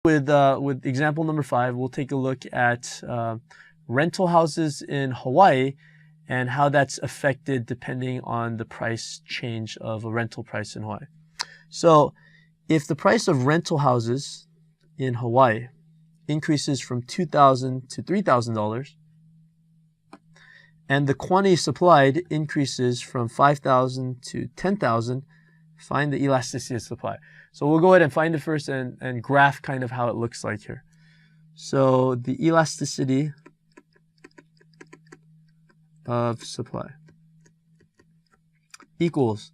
With example number 5, we'll take a look at rental houses in Hawaii and how that's affected depending on the price change of a rental price in Hawaii. So if the price of rental houses in Hawaii increases from $2,000 to $3,000 and the quantity supplied increases from 5,000 to 10,000, find the elasticity of supply. So we'll go ahead and find it first and graph kind of how it looks like here. So the elasticity of supply equals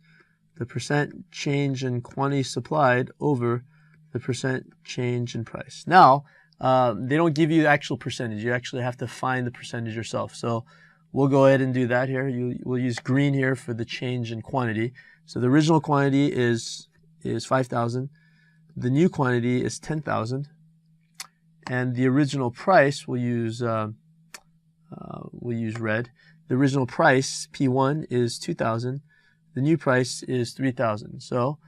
the percent change in quantity supplied over the percent change in price. Now, they don't give you the actual percentage. You actually have to find the percentage yourself. So we'll go ahead and do that here. We'll use green here for the change in quantity. So the original quantity is 5,000. The new quantity is 10,000. And the original price, we'll use red. The original price, P1, is 2,000. The new price is 3,000. So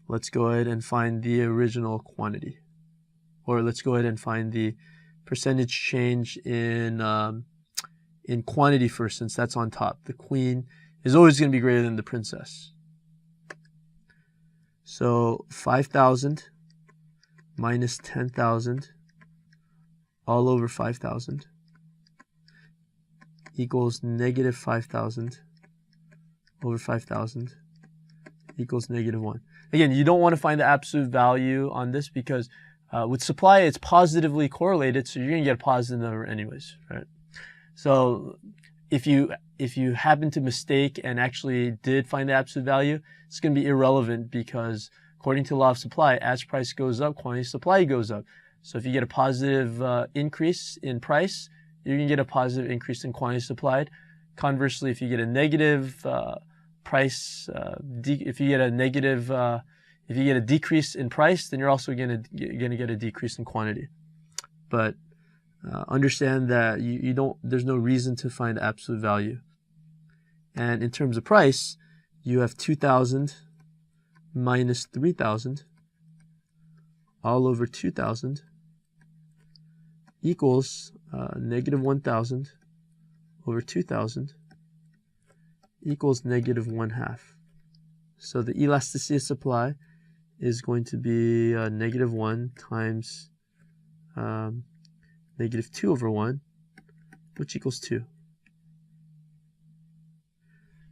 let's go ahead and find the original quantity. Or let's go ahead and find the percentage change in quantity first, since that's on top. The queen is always going to be greater than the princess. So 5,000 minus 10,000 all over 5,000 equals negative 5,000 over 5,000 equals negative 1. Again, you don't want to find the absolute value on this because with supply, it's positively correlated, so you're going to get a positive number anyways, right? So if you happen to mistake and actually did find the absolute value, it's going to be irrelevant because according to the law of supply, as price goes up, quantity supply goes up. So if you get a positive increase in price, you're going to get a positive increase in quantity supplied. Conversely, if you get a negative if you get a decrease in price, then you're also going to get a decrease in quantity. But understand that there's no reason to find absolute value. And in terms of price, you have 2,000 minus 3,000 all over 2,000 equals negative 1,000 over 2,000 equals negative 1/2. So the elasticity of supply is going to be negative 1 times negative 2 over 1, which equals 2.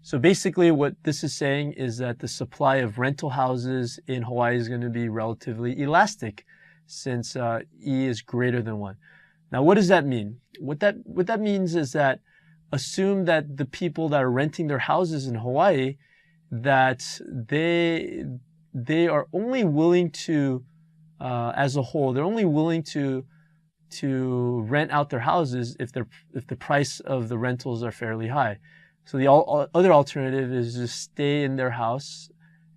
So basically what this is saying is that the supply of rental houses in Hawaii is going to be relatively elastic since E is greater than 1. Now what does that mean? What that means is that assume that the people that are renting their houses in Hawaii, that they are only willing to, as a whole, they're only willing to rent out their houses if the price of the rentals are fairly high. So the other alternative is to stay in their house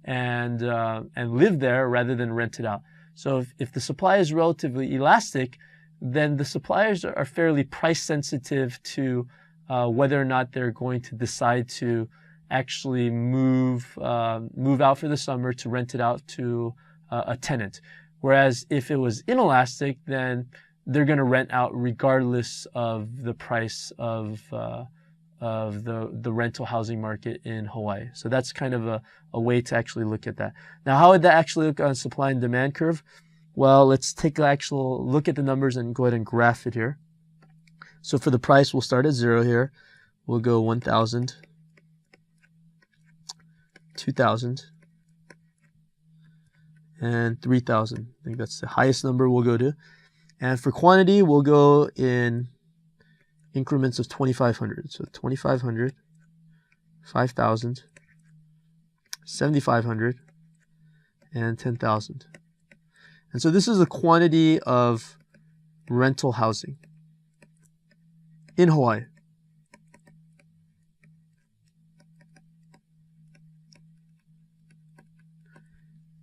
and live there rather than rent it out. So if the supply is relatively elastic, then the suppliers are fairly price sensitive to whether or not they're going to decide to actually move out for the summer to rent it out to a tenant. Whereas if it was inelastic, then they're going to rent out regardless of the price of the rental housing market in Hawaii. So that's kind of a way to actually look at that. Now, how would that actually look on supply and demand curve? Well, let's take an actual look at the numbers and go ahead and graph it here. So for the price, we'll start at 0 here. We'll go 1,000, 2,000, and 3,000. I think that's the highest number we'll go to. And for quantity, we'll go in increments of 2,500. So 2,500, 5,000, 7,500, and 10,000. And so this is the quantity of rental housing in Hawaii.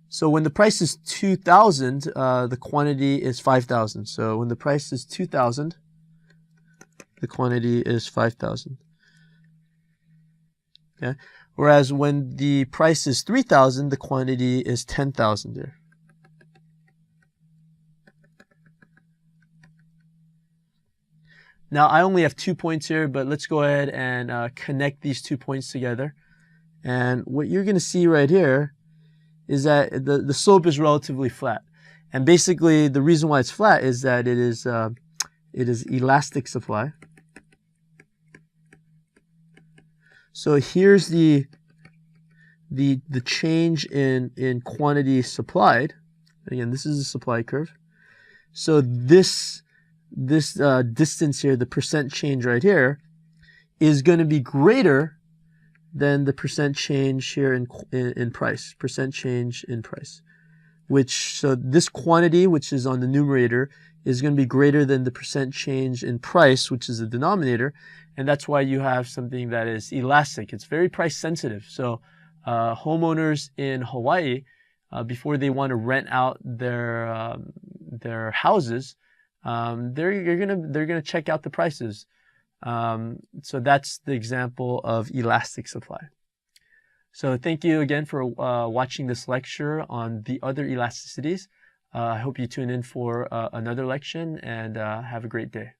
So when the price is 2,000, the quantity is 5,000. So when the price is 2,000, the quantity is 5,000. Okay. Whereas when the price is 3,000, the quantity is 10,000 there. Now I only have 2 points here, but let's go ahead and connect these 2 points together. And what you're going to see right here is that the slope is relatively flat. And basically the reason why it's flat is that it is elastic supply. So here's the change in quantity supplied. Again, this is the supply curve. So this distance here, the percent change right here, is going to be greater than the percent change here in price. Percent change in price. So this quantity, which is on the numerator, is going to be greater than the percent change in price, which is the denominator. And that's why you have something that is elastic. It's very price sensitive. So homeowners in Hawaii, before they want to rent out their houses, they're gonna check out the prices. So that's the example of elastic supply. So thank you again for watching this lecture on the other elasticities. I hope you tune in for another lecture, and have a great day.